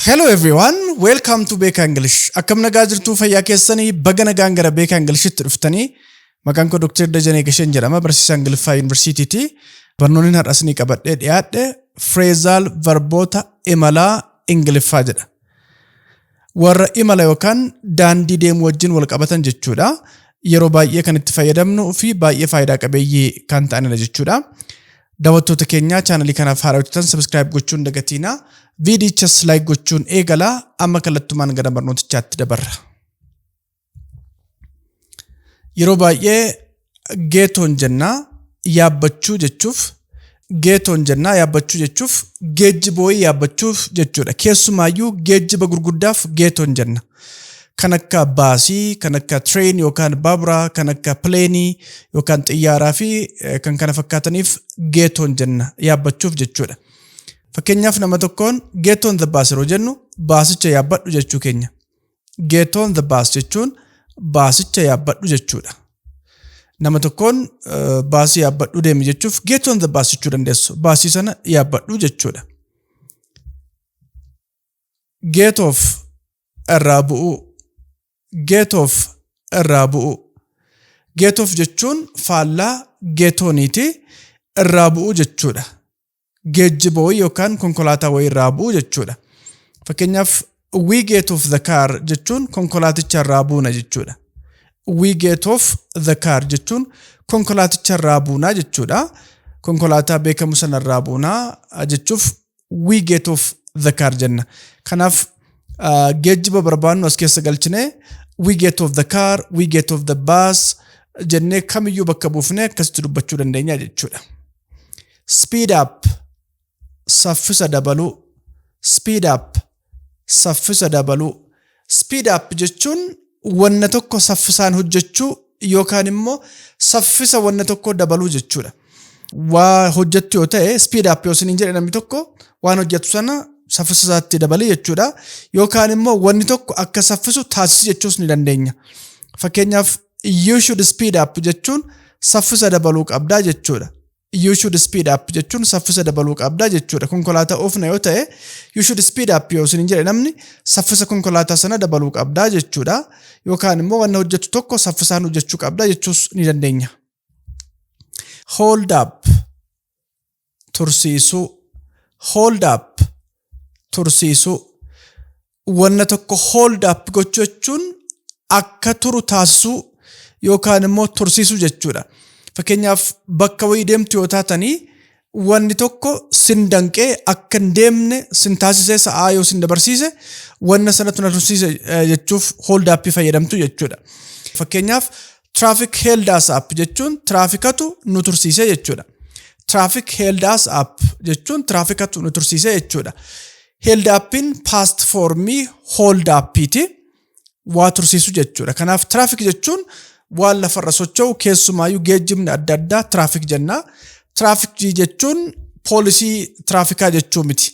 Hello everyone, welcome to Beka English. Akkam nagaa jirtu fayyaa keessanii baga nagaan gara Beka Englishitti dhuftanii. Maqaan koo Dr. Dajanee Gashen jedhama, barsiisaa Ingiliffaa Yuunivarsiitiiti. Barnoonni har'as ni qabadhee dhiyaadhe Fireezaal Varboota Imalaa Ingiliffaa jedha. Warra imala yookaan daandii deemuu wajjin wal qabatan jechuudha. Yeroo baay'ee kan itti fayyadamnu fi baay'ee faayidaa qabeeyyii kan ta'anidha jechuudha. Daawwattoota keenya chaanalii kanaaf haarawwatan subscribe gochuun dagatiina. Viidichas like gochuun eegala amma kallattumaan gara barnootichaatti dabarra. Yeroo baay'ee geetoon jenna yaabbachuu jechuuf geejjibooyi yaabbachuuf jechuudha. Keessumaayyuu geejjiba gurguddaaf geetoon jenna. Kan akka baasii, kan akka train yookaan baaburaa, kan akka pleenii yookaan xiyyaaraa fi kan kana fakkaataniif geetoon jenna yaabbachuuf jechuudha. Fakkeenyaaf nama tokkoon get on the bus yeroo jennu baasicha yaabbadhu jechuu keenya. Get on the bus jechuun baasicha yaabbadhu jechuudha. Nama tokkoon baasii yaabbadhu deemi jechuuf get on the bus jechuu dandeessu. Baasii sana yaabbadhu jechuudha. Get off irraa bu'uu. Get off irraa bu'uu. Get off jechuun faallaa geetooniiti irraa bu'uu jechuudha. Geejjiboo yookaan konkolaataa wayii irraa bu'uu jechuudha. Fakkeenyaaf we get off the car jechuun konkolaaticha irraa buuna jechuudha. We get off the car jechuun konkolaaticha irraa buunaa jechuudha. Konkolaataa beekamu sana irraa buunaa jechuuf we get off the car jenna. Kanaaf geejjiba barbaannu as keessa galchine we get off the car, we get off the bus jennee kamiyyuu bakka buufne akkasitti dubbachuu dandeenya jechuudha. Speed up saffisa dabaluu. Speed up saffisa dabaluu. Speed up jechuun wanna tokko saffisaan hojjechuu yookaan immoo saffisa wanna tokko dabaluu jechuudha. Waa hojjettu yoo ta'e speed up yoo siniin jedhe namni tokko waan hojjetu sana saffisa isaatti dabalii jechuudha. Yookaan immoo wanni tokko akka saffisu taasisi jechuus ni dandeenya. Fakkeenyaaf you should speed up jechuun saffisa dabaluu qabdaa jechuudha. You should speed up jechuun saffisa dabaluu qabdaa jechuudha. Konkolaataa oofna yoo ta'e you should speed up yoo siniin jedhe namni saffisa konkolaataa sana dabaluu qabdaa jechuudha. Yookaan immoo wanna hojjetu tokko saffisaan hojjechuu qabdaa jechuus ni dandeenya. Hold up tursiisuu. Hold up tursiisuu. Wanna tokko hold up gochuu jechuun akka turu taasisuu yookaan immoo tursiisuu jechuudha. Fakkeenyaaf bakka wayii deemtu yoo taatanii wanni tokko sin danqee akka hin deemne sin taasisee sa'aa yoo sin dabarsiise wanna sanatu na tursiise jechuuf hold up fayyadamtu jechuudha. Fakkeenyaaf traffic held us up jechuun traafikatu nu tursiise jechuudha. Traffic held us up jechuun traafikatu nu tursiise jechuudha. Held upin past form hold up iti waa tursiisu jechuudha. Kanaaf traffic jechuun waan lafarra socho'u keessumaayyuu geejjibni adda addaa traffic jenna. Traffic jechuun poolisii traafikaa jechuu miti.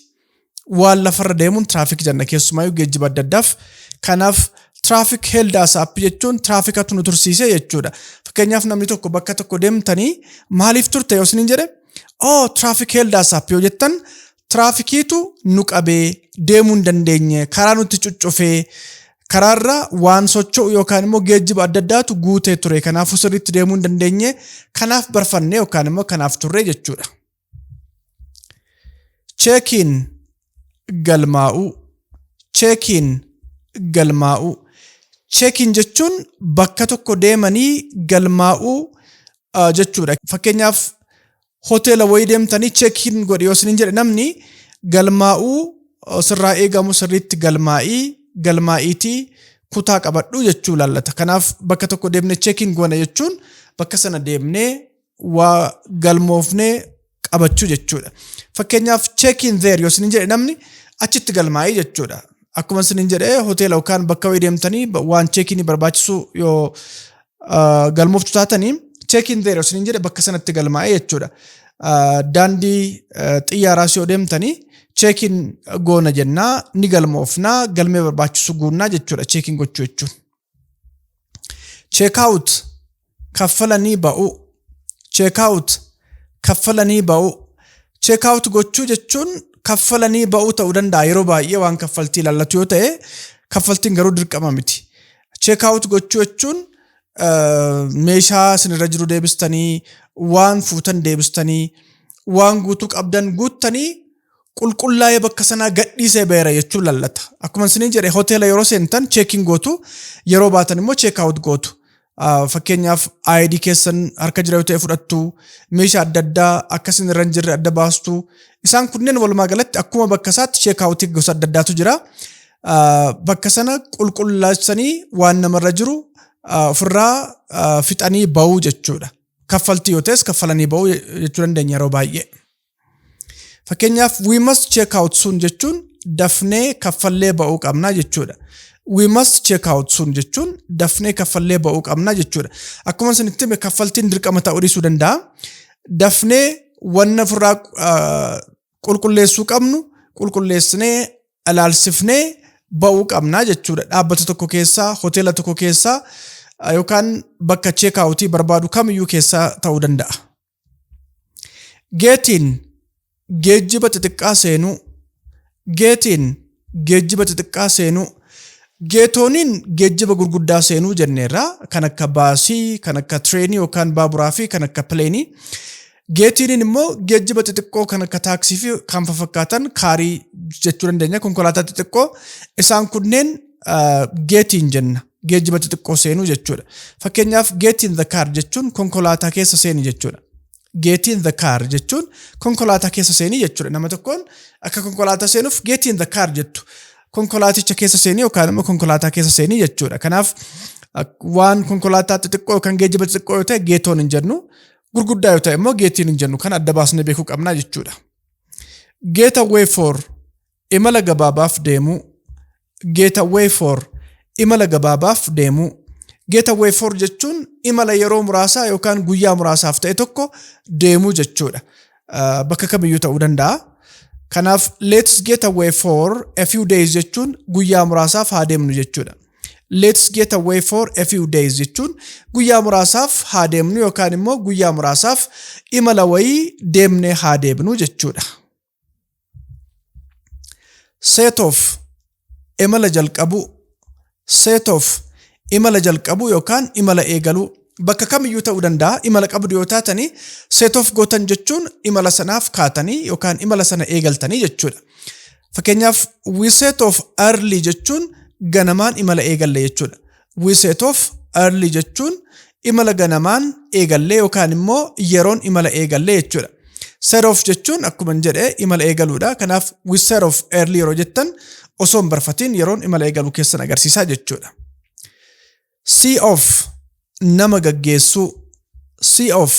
Waan lafarra deemuun traffic jenna keessumaayyuu geejjiba adda addaaf. Kanaaf traffic held us up jechuun traafikatu nu tursiise jechuudha. Fakkeenyaaf namni tokko bakka tokko deemtanii maaliif turte yoo isiniin jedhe traffic held us up yoo jettan traafikiitu nu qabee deemuu hin dandeenye karaa nutti cuccufee karaarra waan socho'u yookaan immoo geejjiba adda addaatu guutee ture. Kanaaf sirriitti deemuu hin dandeenye kanaaf barfanne yookaan immoo kanaaf turre jechuudha. Check-in galmaa'uu. Check-in galmaa'uu. Check-in jechuun bakka tokko deemanii galmaa'uu jechuudha. Fakkeenyaaf hoteela wayii deemtanii check-in godhi yoo isiniin jedhe namni galmaa'uu sirraa eegamu sirriitti galmaa'iitii kutaa qabadhu jechuu laallata. Kanaaf bakka tokko deemnee check-in goona jechuun bakka sana deemnee waa galmoofnee qabachuu jechuudha. Fakkeenyaaf check-in there yoo isiniin jedhe namni achitti galmaa'ii jechuudha. Akkuma isiniin jedhe hoteela yookaan bakka wayii deemtanii waan check-in barbaachisu yoo galmooftu taatanii check-in there yoo isiniin jedhe bakka sanatti galmaa'ee jechuudha. Daandii xiyyaaraas yoo deemtanii check-in goona jennaa ni galmoofnaa galmee barbaachisu guunnaa jechuudha check-in gochuu jechuun. Check out kaffalanii ba'uu. Check out kaffalanii ba'uu. Check out gochuu jechuun kaffalanii ba'uu ta'uu danda'a yeroo baay'ee waan kaffaltii ilaallatu yoo ta'e kaffaltiin garuu dirqama miti. Check out gochuu jechuun meeshaa isinirra jiru deebistanii waan fuutan deebistanii waan guutuu qabdan guuttanii qulqullaa'ee bakka sanaa gadhiisee beera jechuun lallata. Akkuma isin jedhe hoteela yeroo seentan checking gootu yeroo baatan immoo check out gootu. Fakkeenyaaf ID keessan harka jira yoo ta'e fudhattu meeshaa adda addaa akka isin irra hin jirre adda baastu. Isaan kunneen walumaa galatti akkuma bakka isaatti check out gosa adda addaatu jira. Bakka sana qulqullaa'sanii waan namarra jiru ofirraa fixanii ba'uu jechuudha. Kaffaltii yoo ta'es kaffalanii ba'uu jechuu dandeenya yeroo baay'ee. Fakkeenyaaf we must check out soon jechuun dafnee kaffallee ba'uu qabnaa jechuudha. We must check out soon jechuun dafnee kaffallee ba'uu qabnaa jechuudha. Akkuma isinitti hime kaffaltiin dirqama ta'uu dhiisuu danda'a. Dafnee wanna ofirraa qulqulleessuu qabnu qulqulleessinee ilaalsifnee ba'uu qabnaa jechuudha. Dhaabbata tokko keessaa, hoteela tokko keessaa yookaan bakka check outii barbaadu kamiyyuu keessaa ta'uu danda'a. Geetiin geejjiba xixiqqaa seenuu. Geetiin geejjiba xixiqqaa seenuu. Geetooniin geejjiba gurguddaa seenuu jenneerra kan akka baasii, kan akka tireenii yookaan baaburaa fi kan akka pileenii. Geetiin immoo geejjiba xixiqqoo kan akka taaksii fi kan fakkaatan kaarii jechuu dandeenya konkolaataa xixiqqoo. Isaan kunneen geetiin jenna. Geejjiba xixiqqoo seenuu jechuudha. Fakkeenyaaf get in the car jechuun konkolaataa keessa seenii jechuudha. Get in the car jechuun konkolaataa keessa seenii jechuudha. Nama tokkoon akka konkolaataa seenuuf get in the car jettu. Konkolaaticha keessa seenii yookaan immoo konkolaataa keessa seenii jechuudha. Kanaaf waan konkolaataa xixiqqoo yookaan geejjiba xixiqqoo yoo ta'e geetoon hin jennu. Gurguddaa yoo ta'e immoo geetiin hin jennu. Kan adda baasnee beekuu qabnaa jechuudha. Get away for imala gabaabaaf deemuu. Get away for imala gabaabaaf deemuu. Get away for jechuun imala yeroo muraasaa yookaan guyyaa muraasaaf ta'e tokko deemuu jechuudha. Bakka kamiyyuu ta'uu danda'a. Kanaaf let's get away for a few days jechuun guyyaa muraasaaf haa deemnu jechuudha. Let's get away for a few days jechuun guyyaa muraasaaf haa deemnu yookaan immoo guyyaa muraasaaf imala wayii deemnee haa deemnu jechuudha. Set off imala jalqabuu. Set off imala jalqabuu yookaan imala eegaluu. Bakka kamiyyuu ta'uu danda'a. Imala qabdu yoo taatanii set off gootan jechuun imala sanaaf kaatanii yookaan imala sana eegaltanii jechuudha. Fakkeenyaaf we set off early jechuun ganamaan imala eegalle jechuudha. We set off early jechuun imala ganamaan eegalle yookaan immoo yeroon imala eegalle jechuudha. Set off jechuun akkuma jedhee imala eegaluudha. Kanaaf we set off early yeroo jettan osoo hin barfatiin yeroon imala eegaluu keessan agarsiisaa jechuudha. See off nama gaggeessuu. See off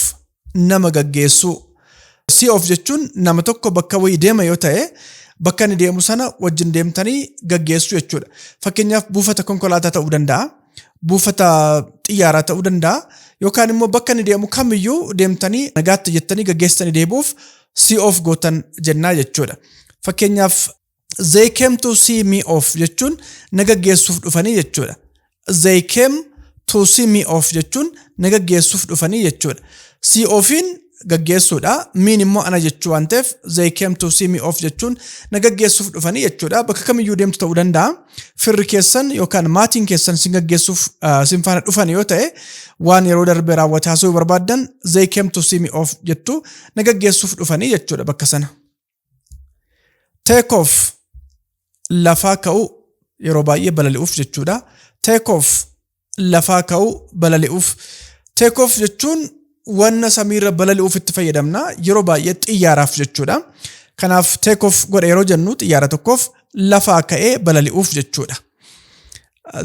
nama gaggeessuu. See off jechuun nama tokko bakka wayii deema yoo ta'e bakka inni deemu sana wajjin deemtanii gaggeessuu jechuudha. Fakkeenyaaf buufata konkolaataa ta'uu danda'a. Buufata xiyyaaraa ta'uu danda'a. Yookaan immoo bakka inni deemu kamiyyuu deemtanii nagaatti jettanii gaggeessanii deebi'uuf see off gootan jennaa jechuudha. Fakkeenyaaf they came to see me off jechuun na gaggeessuuf dhufanii jechuudha. They came to see me off jechuun na gaggeessuuf dhufanii jechuudha. See offiin gaggeessuudha. Miin immoo ana jechuu waan ta'eef they came to see me off jechuun na gaggeessuuf dhufanii jechuudha. Bakka kamiyyuu deemtu ta'uu danda'a. Firri keessan yookaan maatiin keessan sin gaggeessuuf sin faana dhufan yoo ta'e waan yeroo darbee raawwate haasa'uu barbaaddan they came to see me off jettu na gaggeessuuf dhufanii jechuudha bakka sana. Take off lafaa ka'uu yeroo baay'ee balali'uuf jechuudha. Take off lafaa ka'uu balali'uuf. Take off jechuun wanna samiirra balali'uuf itti fayyadamna yeroo baay'ee xiyyaaraaf jechuudha. Kanaaf take off godha yeroo jennu xiyyaara tokkoof lafaa ka'ee balali'uuf jechuudha.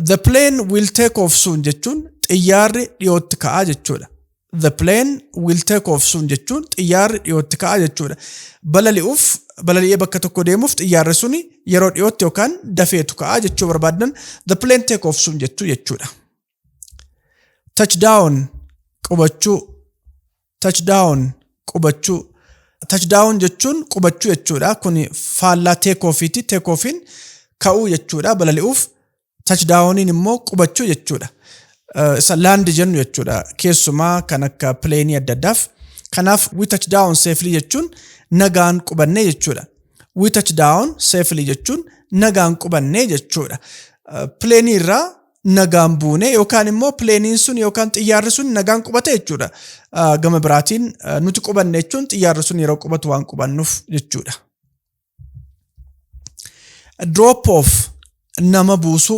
The plane will take off soon jechuun xiyyaarri dhiyootti ka'aa jechuudha. The plane will take off soon jechuun xiyyaarri dhiyootti ka'aa jechuudha. Balali'ee bakka tokko deemuuf xiyyaarri suni yeroo dhiyootti yookaan dafeetu ka'aa jechuu barbaadan the plane take off soon jechuudha. Touchdown qubachuu. Touchdown qubachuu. Touchdown jechuun qubachuu jechuudha. Kun faallaa take offiiti. Take offiin ka'uu jechuudha balali'uuf. Touchdowniin immoo qubachuu jechuudha. Isa land jennu jechuudha. Keessumaa kan akka plane adda addaaf. Kanaaf we touch down safely jechuun nagaan qubannee jechuudha. We touch down safely jechuun nagaan qubannee jechuudha. Pleenii irraa nagaan buune yookaan immoo pleeniin sun yookaan xiyyaarri sun nagaan qubate jechuudha. Gama biraatiin nuti qubanne jechuun xiyyaarri sun yeroo qubatu waan qubannuuf jechuudha. Drop off nama buusu.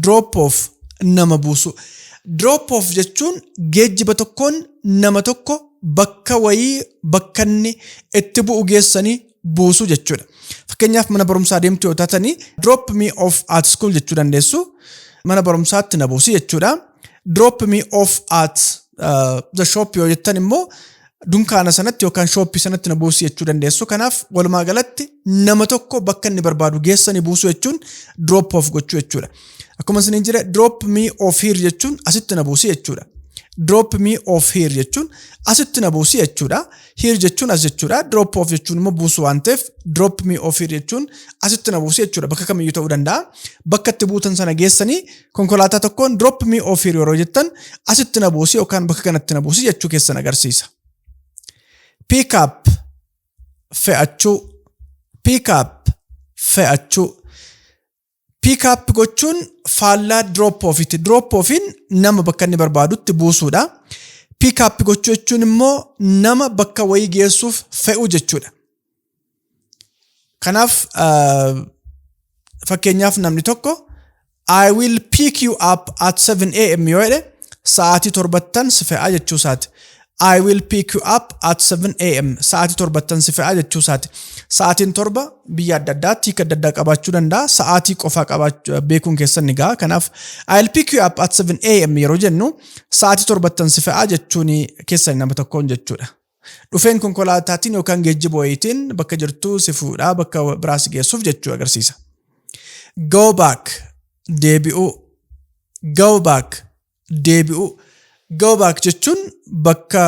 Drop off nama buusu. Drop off jechuun geejjiba tokkoon nama tokko bakka wayii bakka inni itti bu'u geessanii buusu jechuudha. Fakkeenyaaf mana barumsaa deemtu yoo taatanii drop me off at school jechuu dandeessu. Mana barumsaatti na buusi jechuudha. Drop me off at the shop yoo jettan immoo dunkaana sanatti yookaan shooppii sanatti na buusi jechuu dandeessu. Kanaaf walumaa galatti nama tokko bakka inni barbaadu geessanii buusu jechuun drop off gochuu jechuudha. Akkuma isin jira drop me off here jechuun asitti na buusi jechuudha. Drop me off here jechuun asitti na buusi jechuudha. Here jechuun as jechuudha. Drop off jechuun immoo buusu waan ta'eef drop me off here jechuun asitti na buusi jechuudha. Bakka kamiyyuu ta'uu danda'a. Bakka itti buutan sana geessanii konkolaataa tokkoon drop me off here yeroo jettan asitti na buusi yookaan bakka kanatti na buusi jechuu keessan agarsiisa. Pick up fe'achuu. Pick up fe'achuu. Pick up gochuun faallaa drop off iti. Drop offin nama bakka inni barbaadutti buusuudha. Pick up gochuu jechuun immoo nama bakka wayii geessuuf fe'u jechuudha. Kanaaf fakkeenyaaf namni tokko I will pick you up at 7 a.m. yoo jedhe sa'aatii 7 si fe'a jechuu isaati. I will pick you up at 7 a.m. Sa'aatii 7 si fe'a jechuu isaati. Sa'aatiin 7 biyya adda addaatti hiika adda addaa qabaachuu danda'a. Sa'aatii qofaa qabaachuu beekuun keessan ni ga'a. Kanaaf I'll pick you up at 7 a.m. yeroo jennu sa'aatii 7 si fe'a jechuun keessan nama tokkoon jechuudha. Dhufeen konkolaataatiin yookaan geejjiba wayiitiin bakka jirtu si fuudhaa bakka biraa si geessuuf jechuu agarsiisa. Go back deebi'uu. Go back deebi'uu. Go back jechuun bakka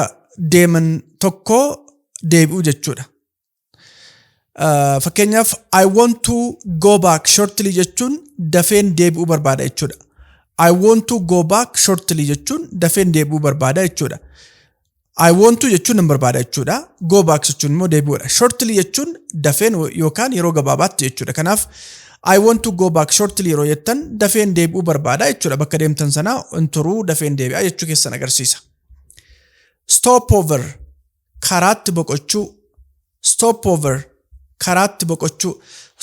deeman tokko deebi'uu jechuudha. Fakkeenyaaf I want to go back shortly jechuun dafeen deebi'uu barbaada jechuudha. I want to go back shortly jechuun dafeen deebi'uu barbaada jechuudha. I want to jechuun nan barbaada jechuudha. Go back jechuun immoo deebi'uudha. Shortly jechuun dafeen yookaan yeroo gabaabaatti jechuudha. Kanaaf I want to go back shortly yeroo jettan dafeen deebi'uu barbaada jechuudha. Bakka deemtan sana turuu dafeen deebi'a jechuu keessan agarsiisa. Stop over karaatti boqochuu. Stop over karaatti boqochuu.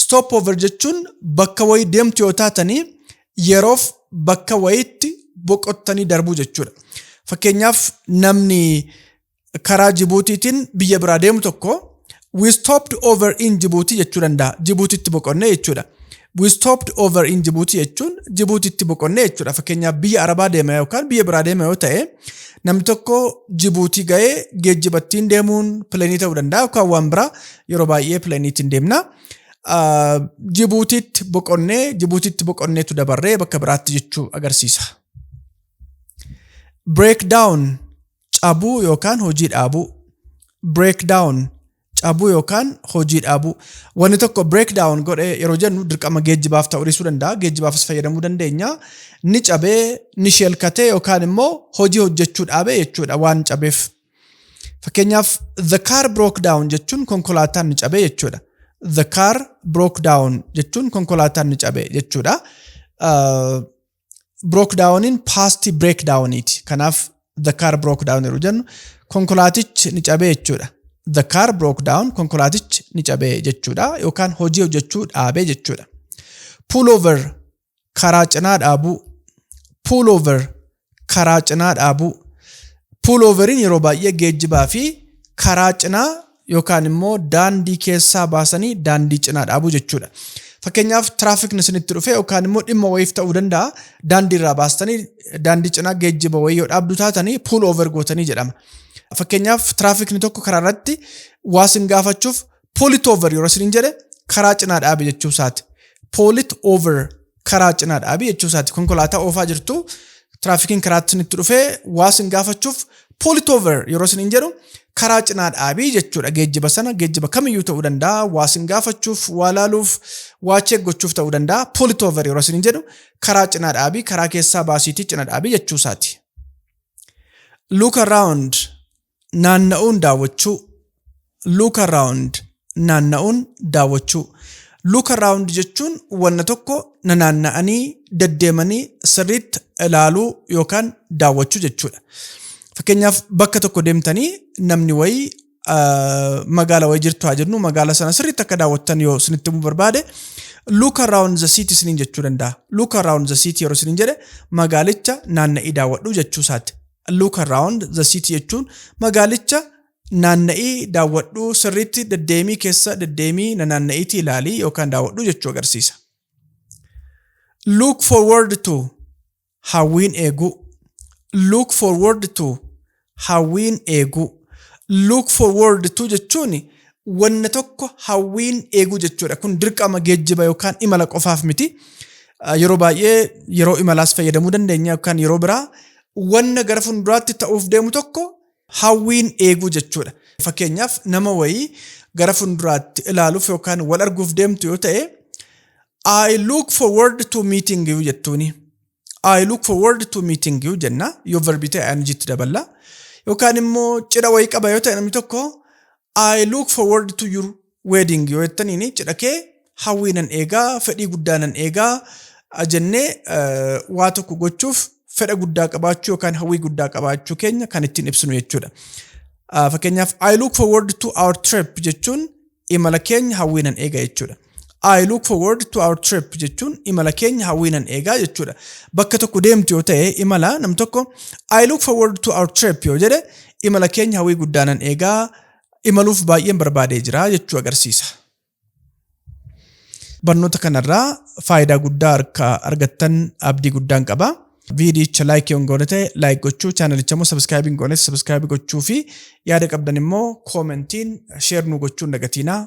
Stop over jechuun bakka wayii deemtu yoo taatanii yeroof bakka wayiitti boqottanii darbuu jechuudha. Fakkeenyaaf namni karaa Jibuutiitiin biyya biraa deemu tokko we stopped over in Djibouti jechuu danda'a. Djiboutiitti boqonnee jechuudha. We stopped over in Djibouti jechuun Djiboutiitti boqonnee jechuudha. Fakkeenyaaf biyya Arabaa deema yookaan biyya biraa deema yoo ta'e namni tokko Djibouti ga'ee geejjibattiin deemuun pileenii ta'uu danda'a yookaan waan biraa yeroo baay'ee pileeniitiin deemna. Djiboutiitti boqonneetu dabarree bakka biraatti jechuu agarsiisa. Breakdown cabuu yookaan hojii dhaabuu. Breakdown cabuu yookaan hojii dhaabuu. Wanni tokko breakdown godhe yeroo jennu dirqama geejjibaaf ta'uu dhiisuu danda'a. Geejjibaafis fayyadamuu dandeenya. Ni cabee, ni shelkatee yookaan immoo hojii hojjechuu dhaabee jechuudha waan cabeef. Fakkeenyaaf the car broke down jechuun konkolaataan ni cabee jechuudha. The car broke down jechuun konkolaataan ni cabee jechuudha. Broke downin past breakdowniti. Kanaaf the car broke down yeroo jennu konkolaatichi ni cabee jechuudha. The car broke down konkolaatichi ni cabee jechuudha yookaan hojii hojjechuu dhaabee jechuudha. Pull over karaa cinaa dhaabuu. Pull over karaa cinaa dhaabuu. Pull overin yeroo baay'ee geejjibaa fi karaa cinaa yookaan immoo daandii keessaa baasanii daandii cinaa dhaabuu jechuudha. Fakkeenyaaf tiraafikni isinitti dhufe yookaan immoo dhimma wayiif ta'uu danda'a. Daandii irraa baastanii daandii cinaa geejjiba wayii yoo dhaabdu taatanii pull over gootanii jedhama. Fakkeenyaaf tiraafikni tokko karaa irratti waa sin gaafachuuf pull it over yeroo isin jedhe karaa cinaa dhaabi jechuu isaati. Pull it over karaa cinaa dhaabi jechuu isaati. Konkolaataa oofaa jirtu tiraafikiin karaatti isinitti dhufee waa sin gaafachuuf pull it over yeroo isin jedhu karaa cinaa dhaabii jechuudha. Geejjiba sana geejjiba kamiyyuu ta'uu danda'a. Waa sin gaafachuuf, waa laaluuf, waa cheeggochuuf ta'uu danda'a. Pull it over yeroo isin jedhu karaa cinaa dhaabii, karaa keessaa baasiitii cinaa dhaabii jechuu isaati. Look around naanna'uun daawwachuu. Look around naanna'uun daawwachuu. Look around jechuun wanna tokko naanna'anii deddeemanii sirriitti ilaaluu yookaan daawwachuu jechuudha. Fakkeenyaaf bakka tokko deemtanii namni wayii magaala wayii jirtu haa jennu magaala sana sirriitti akka daawwattan yoo isinitti himuu barbaade look around the city isiniin jechuu danda'a. Look around the city yeroo isiniin jedhe magaalicha naanna'ii daawwadhu jechuu isaati. Look around the city jechuun magaalicha naanna'ii daawwadhu sirriitti deddeemii keessa deddeemii naanna'iitii ilaalii yookaan daawwadhu jechuu agarsiisa. Look forward to hawwiin eeguu. Look forward to hawwiin eeguu. Look forward to jechuun wanna tokko hawwiin eeguu jechuudha. Kun dirqama geejjiba yookaan imala qofaaf miti. Yeroo baay'ee yeroo imalaas fayyadamuu dandeenya yookaan yeroo biraa wanna gara fuulduraatti ta'uuf deemu tokko hawwiin eeguu jechuudha. Fakkeenyaaf nama wayii gara fuulduraatti ilaaluuf yookaan wal arguuf deemtu yoo ta'e I look forward to meeting you jettuuni. I look forward to meeting you jenna yoo verbii ta'e ing daballa. Yookaan immoo cidha wayii qaba yoo ta'e namni tokko I look forward to your wedding yoo jettaniini cidha kee hawwiinan eegaa fedhii guddaanan eegaa jennee waa tokko gochuuf fedha guddaa qabaachuu yookaan hawwii guddaa qabaachuu keenya kan ittiin ibsinu jechuudha. Fakkeenyaaf I look forward to our trip jechuun imala keenya hawwiinan eegaa jechuudha. I look forward to our trip jechuun imala keenya hawwiinan eegaa jechuudha. Bakka tokko deemtu yoo ta'e imala nam tokko I look forward to our trip yoo jedhe imala keenya hawwii guddaanan eegaa imaluuf baay'een barbaadee jira jechuu agarsiisa. Barnoota kanarraa faayidaa guddaa argattan abdii guddaan qaba. Viidiyicha like yoon goone ta'e like gochuu, chaanalicha immoo subscribe goone subscribe gochuu fi yaada qabdan immoo commentiin share nu gochuun dagatiinaa.